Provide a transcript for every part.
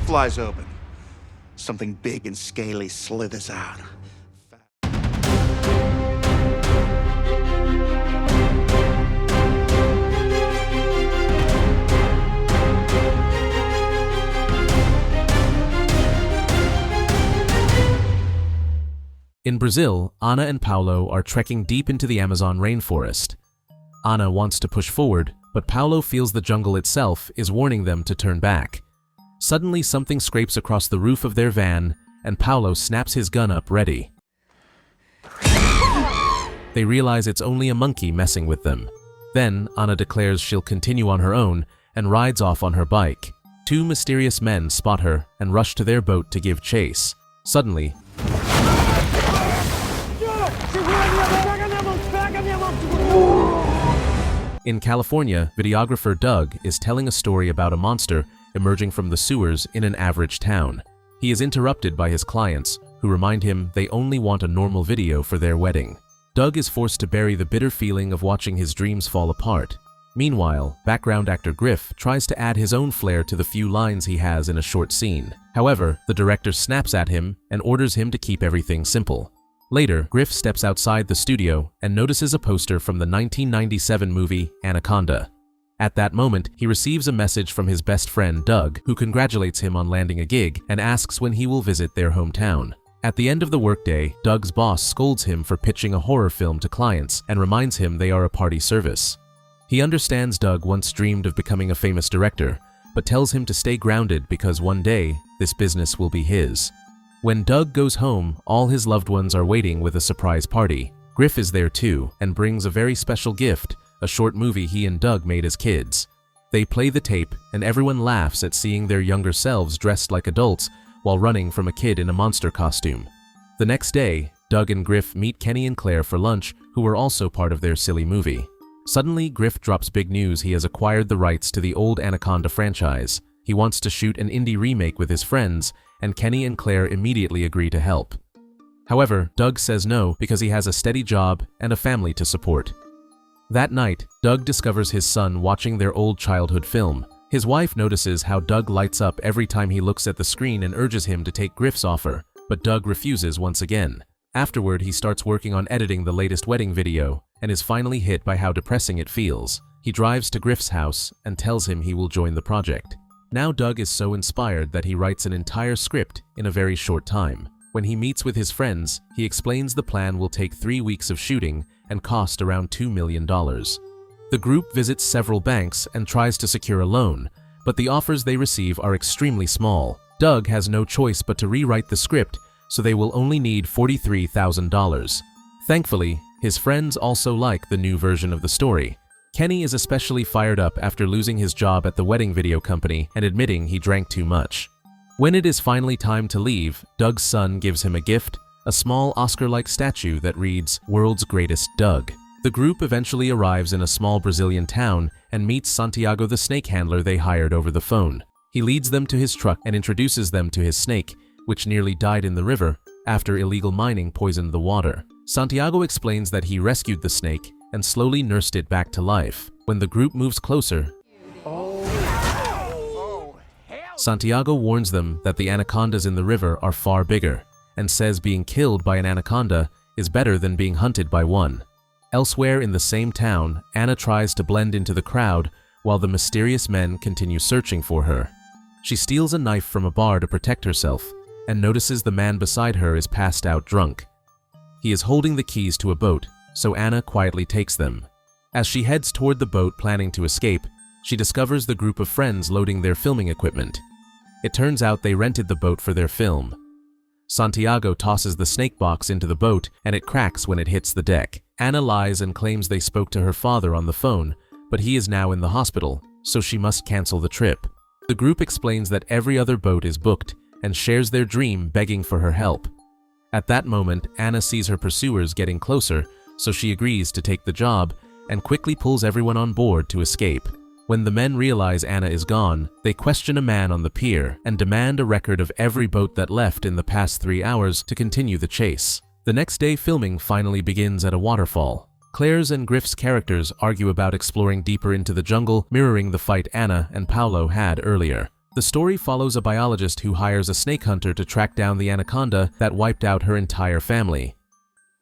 flies open. Something big and scaly slithers out. In Brazil, Ana and Paulo are trekking deep into the Amazon rainforest. Ana wants to push forward, but Paulo feels the jungle itself is warning them to turn back. Suddenly, something scrapes across the roof of their van, and Paulo snaps his gun up ready. They realize it's only a monkey messing with them. Then, Ana declares she'll continue on her own and rides off on her bike. Two mysterious men spot her and rush to their boat to give chase. Suddenly, in California, videographer Doug is telling a story about a monster emerging from the sewers in an average town. He is interrupted by his clients, who remind him they only want a normal video for their wedding. Doug is forced to bury the bitter feeling of watching his dreams fall apart. Meanwhile, background actor Griff tries to add his own flair to the few lines he has in a short scene. However, the director snaps at him and orders him to keep everything simple. Later, Griff steps outside the studio and notices a poster from the 1997 movie Anaconda. At that moment, he receives a message from his best friend Doug, who congratulates him on landing a gig and asks when he will visit their hometown. At the end of the workday, Doug's boss scolds him for pitching a horror film to clients and reminds him they are a party service. He understands Doug once dreamed of becoming a famous director, but tells him to stay grounded because one day, this business will be his. When Doug goes home, all his loved ones are waiting with a surprise party. Griff is there too and brings a very special gift, a short movie he and Doug made as kids. They play the tape and everyone laughs at seeing their younger selves dressed like adults while running from a kid in a monster costume. The next day, Doug and Griff meet Kenny and Claire for lunch, who were also part of their silly movie. Suddenly, Griff drops big news: he has acquired the rights to the old Anaconda franchise. He wants to shoot an indie remake with his friends, and Kenny and Claire immediately agree to help. However, Doug says no because he has a steady job and a family to support. That night, Doug discovers his son watching their old childhood film. His wife notices how Doug lights up every time he looks at the screen and urges him to take Griff's offer, but Doug refuses once again. Afterward, he starts working on editing the latest wedding video and is finally hit by how depressing it feels. He drives to Griff's house and tells him he will join the project. Now Doug is so inspired that he writes an entire script in a very short time. When he meets with his friends, he explains the plan will take 3 weeks of shooting and cost around $2 million. The group visits several banks and tries to secure a loan, but the offers they receive are extremely small. Doug has no choice but to rewrite the script, so they will only need $43,000. Thankfully, his friends also like the new version of the story. Kenny is especially fired up after losing his job at the wedding video company and admitting he drank too much. When it is finally time to leave, Doug's son gives him a gift, a small Oscar-like statue that reads, "World's Greatest Doug." The group eventually arrives in a small Brazilian town and meets Santiago, the snake handler they hired over the phone. He leads them to his truck and introduces them to his snake, which nearly died in the river after illegal mining poisoned the water. Santiago explains that he rescued the snake and slowly nursed it back to life. When the group moves closer, Santiago warns them that the anacondas in the river are far bigger and says being killed by an anaconda is better than being hunted by one. Elsewhere in the same town, Ana tries to blend into the crowd while the mysterious men continue searching for her. She steals a knife from a bar to protect herself and notices the man beside her is passed out drunk. He is holding the keys to a boat, so Ana quietly takes them. As she heads toward the boat planning to escape, she discovers the group of friends loading their filming equipment. It turns out they rented the boat for their film. Santiago tosses the snake box into the boat and it cracks when it hits the deck. Ana lies and claims they spoke to her father on the phone, but he is now in the hospital, so she must cancel the trip. The group explains that every other boat is booked and shares their dream, begging for her help. At that moment, Ana sees her pursuers getting closer, so she agrees to take the job and quickly pulls everyone on board to escape. When the men realize Ana is gone, they question a man on the pier and demand a record of every boat that left in the past 3 hours to continue the chase. The next day, filming finally begins at a waterfall. Claire's and Griff's characters argue about exploring deeper into the jungle, mirroring the fight Ana and Paulo had earlier. The story follows a biologist who hires a snake hunter to track down the anaconda that wiped out her entire family.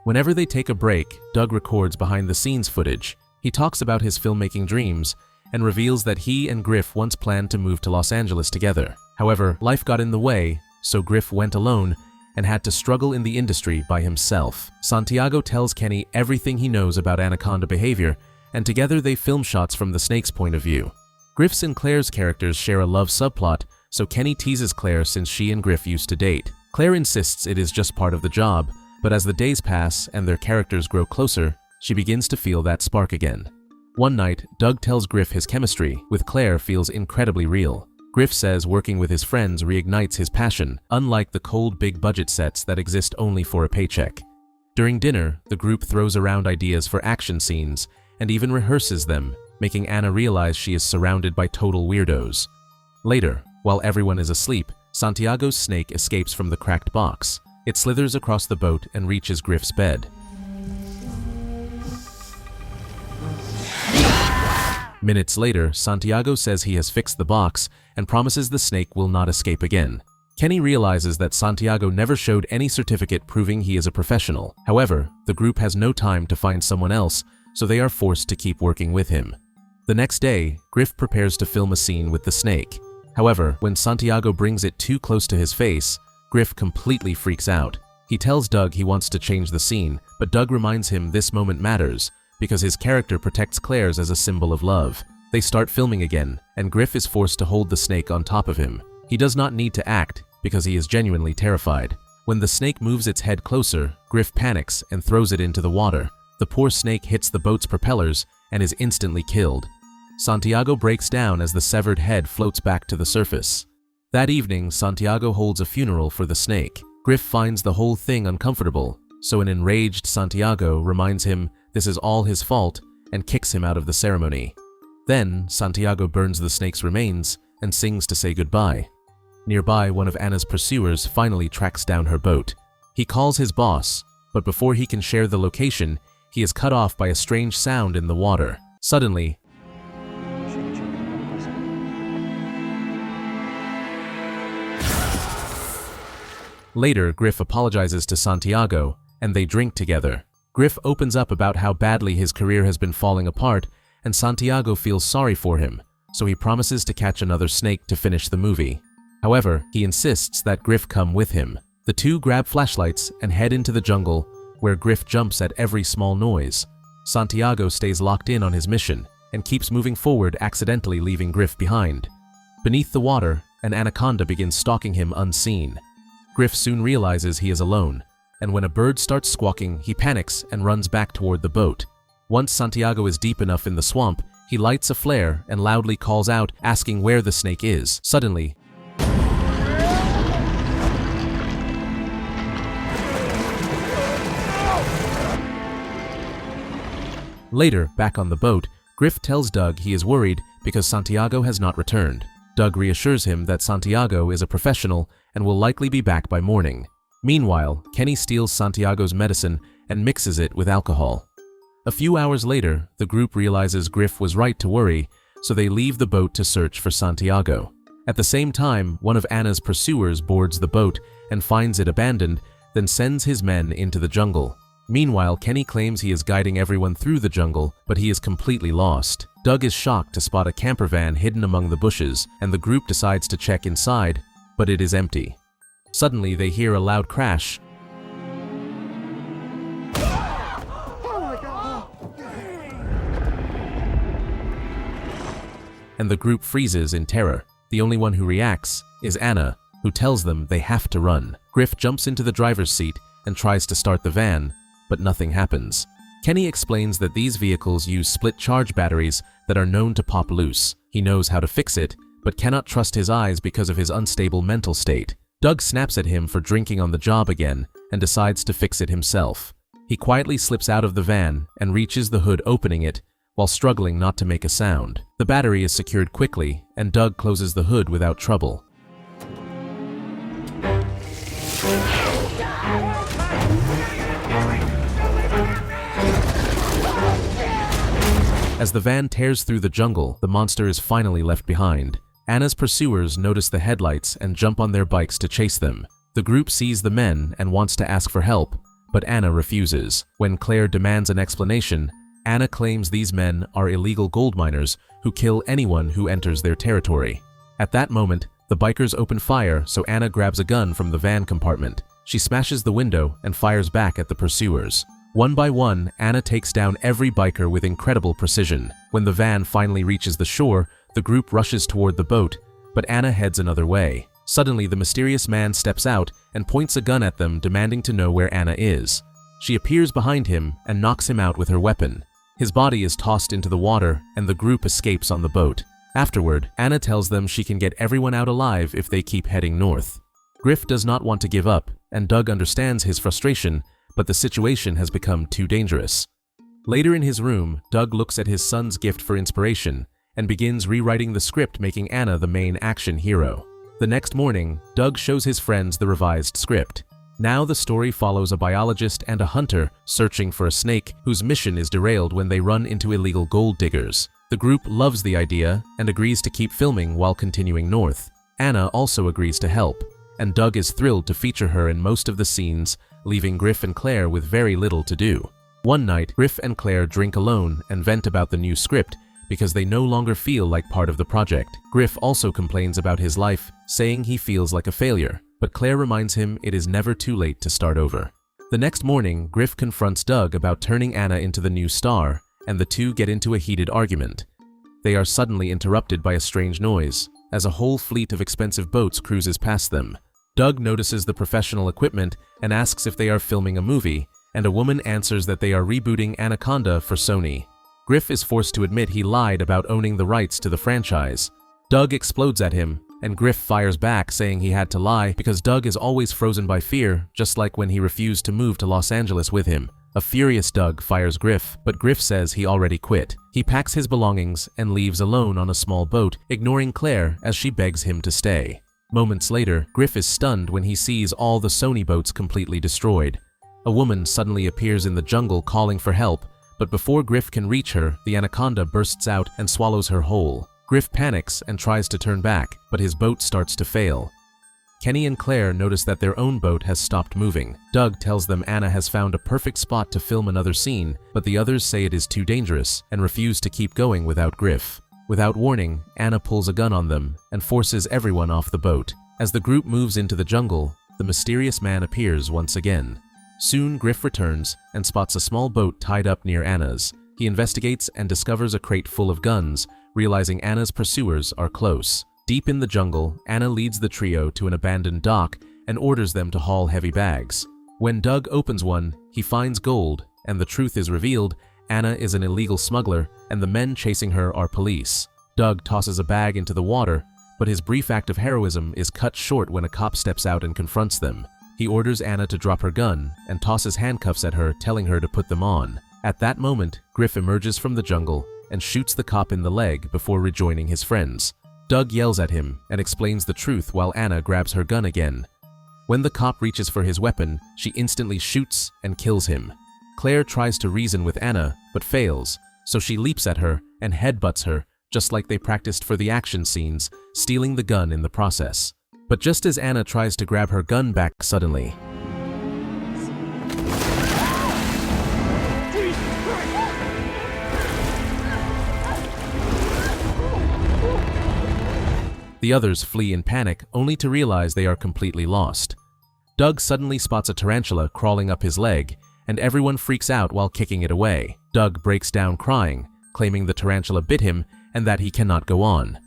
Whenever they take a break, Doug records behind-the-scenes footage. He talks about his filmmaking dreams and reveals that he and Griff once planned to move to Los Angeles together. However, life got in the way, so Griff went alone and had to struggle in the industry by himself. Santiago tells Kenny everything he knows about anaconda behavior, and together they film shots from the snake's point of view. Griff's and Claire's characters share a love subplot, so Kenny teases Claire since she and Griff used to date. Claire insists it is just part of the job, but as the days pass and their characters grow closer, she begins to feel that spark again. One night, Doug tells Griff his chemistry with Claire feels incredibly real. Griff says working with his friends reignites his passion, unlike the cold big-budget sets that exist only for a paycheck. During dinner, the group throws around ideas for action scenes and even rehearses them, making Anna realize she is surrounded by total weirdos. Later, while everyone is asleep, Santiago's snake escapes from the cracked box. It slithers across the boat and reaches Griff's bed. Minutes later, Santiago says he has fixed the box and promises the snake will not escape again. Kenny realizes that Santiago never showed any certificate proving he is a professional. However, the group has no time to find someone else, so they are forced to keep working with him. The next day, Griff prepares to film a scene with the snake. However, when Santiago brings it too close to his face, Griff completely freaks out. He tells Doug he wants to change the scene, but Doug reminds him this moment matters, because his character protects Claire's as a symbol of love. They start filming again, and Griff is forced to hold the snake on top of him. He does not need to act, because he is genuinely terrified. When the snake moves its head closer, Griff panics and throws it into the water. The poor snake hits the boat's propellers and is instantly killed. Santiago breaks down as the severed head floats back to the surface. That evening, Santiago holds a funeral for the snake. Griff finds the whole thing uncomfortable, so an enraged Santiago reminds him this is all his fault and kicks him out of the ceremony. Then, Santiago burns the snake's remains and sings to say goodbye. Nearby, one of Anna's pursuers finally tracks down her boat. He calls his boss, but before he can share the location, he is cut off by a strange sound in the water. Suddenly, later, Griff apologizes to Santiago, and they drink together. Griff opens up about how badly his career has been falling apart, and Santiago feels sorry for him, so he promises to catch another snake to finish the movie. However, he insists that Griff come with him. The two grab flashlights and head into the jungle, where Griff jumps at every small noise. Santiago stays locked in on his mission and keeps moving forward, accidentally leaving Griff behind. Beneath the water, an anaconda begins stalking him unseen. Griff soon realizes he is alone, and when a bird starts squawking, he panics and runs back toward the boat. Once Santiago is deep enough in the swamp, he lights a flare and loudly calls out, asking where the snake is. Suddenly, later, back on the boat, Griff tells Doug he is worried because Santiago has not returned. Doug reassures him that Santiago is a professional and will likely be back by morning. Meanwhile, Kenny steals Santiago's medicine and mixes it with alcohol. A few hours later, the group realizes Griff was right to worry, so they leave the boat to search for Santiago. At the same time, one of Anna's pursuers boards the boat and finds it abandoned, then sends his men into the jungle. Meanwhile, Kenny claims he is guiding everyone through the jungle, but he is completely lost. Doug is shocked to spot a camper van hidden among the bushes, and the group decides to check inside, but it is empty. Suddenly, they hear a loud crash, and the group freezes in terror. The only one who reacts is Anna, who tells them they have to run. Griff jumps into the driver's seat and tries to start the van, but nothing happens. Kenny explains that these vehicles use split-charge batteries that are known to pop loose. He knows how to fix it, but cannot trust his eyes because of his unstable mental state. Doug snaps at him for drinking on the job again and decides to fix it himself. He quietly slips out of the van and reaches the hood, opening it while struggling not to make a sound. The battery is secured quickly, and Doug closes the hood without trouble. As the van tears through the jungle, the monster is finally left behind. Anna's pursuers notice the headlights and jump on their bikes to chase them. The group sees the men and wants to ask for help, but Anna refuses. When Claire demands an explanation, Anna claims these men are illegal gold miners who kill anyone who enters their territory. At that moment, the bikers open fire, so Anna grabs a gun from the van compartment. She smashes the window and fires back at the pursuers. One by one, Anna takes down every biker with incredible precision. When the van finally reaches the shore, the group rushes toward the boat, but Anna heads another way. Suddenly, the mysterious man steps out and points a gun at them, demanding to know where Anna is. She appears behind him and knocks him out with her weapon. His body is tossed into the water, and the group escapes on the boat. Afterward, Anna tells them she can get everyone out alive if they keep heading north. Griff does not want to give up, and Doug understands his frustration, but the situation has become too dangerous. Later in his room, Doug looks at his son's gift for inspiration and begins rewriting the script, making Anna the main action hero. The next morning, Doug shows his friends the revised script. Now the story follows a biologist and a hunter searching for a snake whose mission is derailed when they run into illegal gold diggers. The group loves the idea and agrees to keep filming while continuing north. Anna also agrees to help, and Doug is thrilled to feature her in most of the scenes, leaving Griff and Claire with very little to do. One night, Griff and Claire drink alone and vent about the new script because they no longer feel like part of the project. Griff also complains about his life, saying he feels like a failure, but Claire reminds him it is never too late to start over. The next morning, Griff confronts Doug about turning Anna into the new star, and the two get into a heated argument. They are suddenly interrupted by a strange noise, as a whole fleet of expensive boats cruises past them. Doug notices the professional equipment and asks if they are filming a movie, and a woman answers that they are rebooting Anaconda for Sony. Griff is forced to admit he lied about owning the rights to the franchise. Doug explodes at him, and Griff fires back, saying he had to lie because Doug is always frozen by fear, just like when he refused to move to Los Angeles with him. A furious Doug fires Griff, but Griff says he already quit. He packs his belongings and leaves alone on a small boat, ignoring Claire as she begs him to stay. Moments later, Griff is stunned when he sees all the Sony boats completely destroyed. A woman suddenly appears in the jungle calling for help, but before Griff can reach her, the Anaconda bursts out and swallows her whole. Griff panics and tries to turn back, but his boat starts to fail. Kenny and Claire notice that their own boat has stopped moving. Doug tells them Anna has found a perfect spot to film another scene, but the others say it is too dangerous and refuse to keep going without Griff. Without warning, Anna pulls a gun on them and forces everyone off the boat. As the group moves into the jungle, the mysterious man appears once again. Soon, Griff returns and spots a small boat tied up near Anna's. He investigates and discovers a crate full of guns, realizing Anna's pursuers are close. Deep in the jungle, Anna leads the trio to an abandoned dock and orders them to haul heavy bags. When Doug opens one, he finds gold, and the truth is revealed: Anna is an illegal smuggler, and the men chasing her are police. Doug tosses a bag into the water, but his brief act of heroism is cut short when a cop steps out and confronts them. He orders Anna to drop her gun and tosses handcuffs at her, telling her to put them on. At that moment, Griff emerges from the jungle and shoots the cop in the leg before rejoining his friends. Doug yells at him and explains the truth while Anna grabs her gun again. When the cop reaches for his weapon, she instantly shoots and kills him. Claire tries to reason with Anna, but fails, so she leaps at her and headbutts her, just like they practiced for the action scenes, stealing the gun in the process. But just as Anna tries to grab her gun back suddenly, the others flee in panic, only to realize they are completely lost. Doug suddenly spots a tarantula crawling up his leg, and everyone freaks out while kicking it away. Doug breaks down crying, claiming the tarantula bit him and that he cannot go on.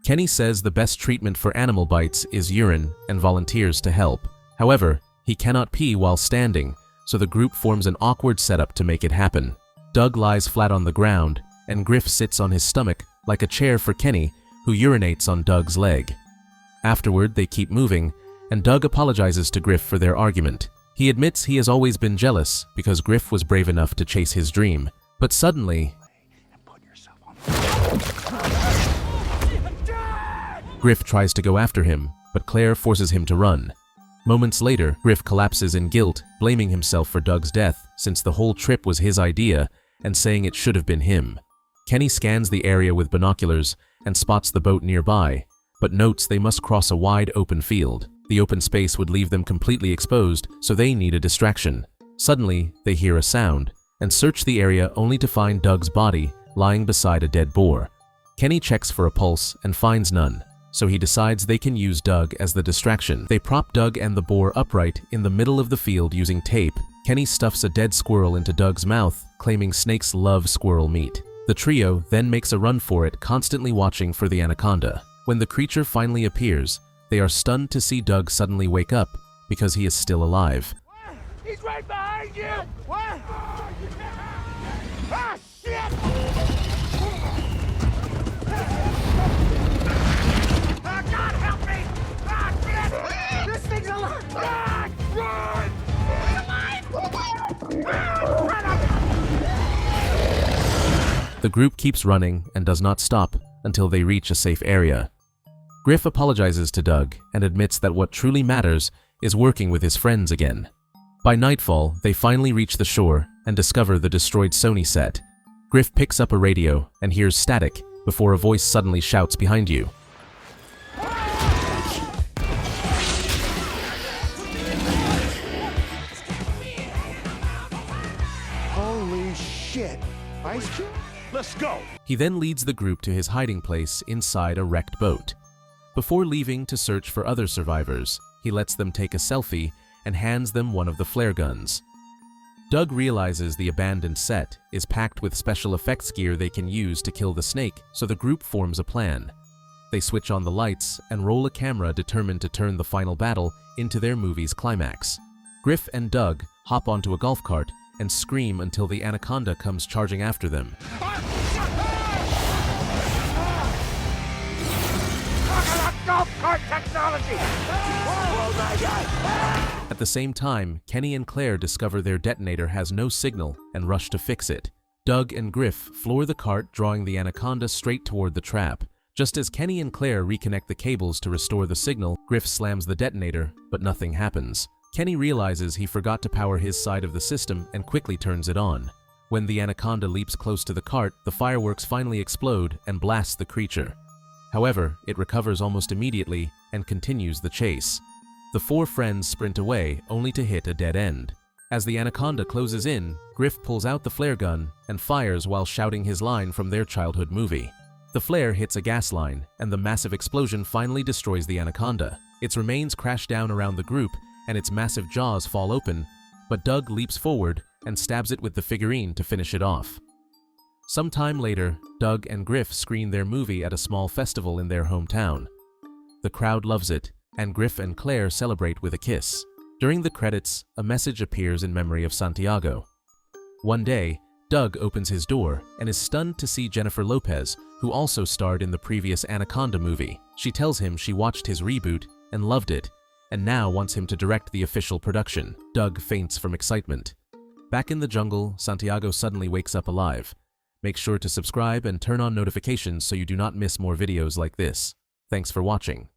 Kenny says the best treatment for animal bites is urine and volunteers to help. However, he cannot pee while standing, so the group forms an awkward setup to make it happen. Doug lies flat on the ground, and Griff sits on his stomach like a chair for Kenny, who urinates on Doug's leg. Afterward, they keep moving, and Doug apologizes to Griff for their argument. He admits he has always been jealous because Griff was brave enough to chase his dream. But suddenly, Griff tries to go after him, but Claire forces him to run. Moments later, Griff collapses in guilt, blaming himself for Doug's death since the whole trip was his idea and saying it should have been him. Kenny scans the area with binoculars and spots the boat nearby, but notes they must cross a wide open field. The open space would leave them completely exposed, so they need a distraction. Suddenly, they hear a sound and search the area only to find Doug's body lying beside a dead boar. Kenny checks for a pulse and finds none, so he decides they can use Doug as the distraction. They prop Doug and the boar upright in the middle of the field using tape. Kenny stuffs a dead squirrel into Doug's mouth, claiming snakes love squirrel meat. The trio then makes a run for it, constantly watching for the anaconda. When the creature finally appears, they are stunned to see Doug suddenly wake up because he is still alive. He's right behind you! What? Ah, shit! Ah, God, help me! Ah, shit! This thing's alive! Ah, run! It's alive! Ah, The group keeps running and does not stop until they reach a safe area. Griff apologizes to Doug and admits that what truly matters is working with his friends again. By nightfall, they finally reach the shore and discover the destroyed Sony set. Griff picks up a radio and hears static before a voice suddenly shouts behind you. Holy shit. Ice cube? Let's go! He then leads the group to his hiding place inside a wrecked boat. Before leaving to search for other survivors, he lets them take a selfie and hands them one of the flare guns. Doug realizes the abandoned set is packed with special effects gear they can use to kill the snake, so the group forms a plan. They switch on the lights and roll a camera determined to turn the final battle into their movie's climax. Griff and Doug hop onto a golf cart and scream until the anaconda comes charging after them. Golf cart technology! Oh my God! At the same time, Kenny and Claire discover their detonator has no signal and rush to fix it. Doug and Griff floor the cart, drawing the anaconda straight toward the trap. Just as Kenny and Claire reconnect the cables to restore the signal, Griff slams the detonator, but nothing happens. Kenny realizes he forgot to power his side of the system and quickly turns it on. When the anaconda leaps close to the cart, the fireworks finally explode and blast the creature. However, it recovers almost immediately and continues the chase. The four friends sprint away, only to hit a dead end. As the anaconda closes in, Griff pulls out the flare gun and fires while shouting his line from their childhood movie. The flare hits a gas line, and the massive explosion finally destroys the anaconda. Its remains crash down around the group, and its massive jaws fall open, but Doug leaps forward and stabs it with the figurine to finish it off. Sometime later, Doug and Griff screen their movie at a small festival in their hometown. The crowd loves it, and Griff and Claire celebrate with a kiss. During the credits, a message appears in memory of Santiago. One day, Doug opens his door and is stunned to see Jennifer Lopez, who also starred in the previous Anaconda movie. She tells him she watched his reboot and loved it, and now wants him to direct the official production. Doug faints from excitement. Back in the jungle, Santiago suddenly wakes up alive. Make sure to subscribe and turn on notifications so you do not miss more videos like this. Thanks for watching.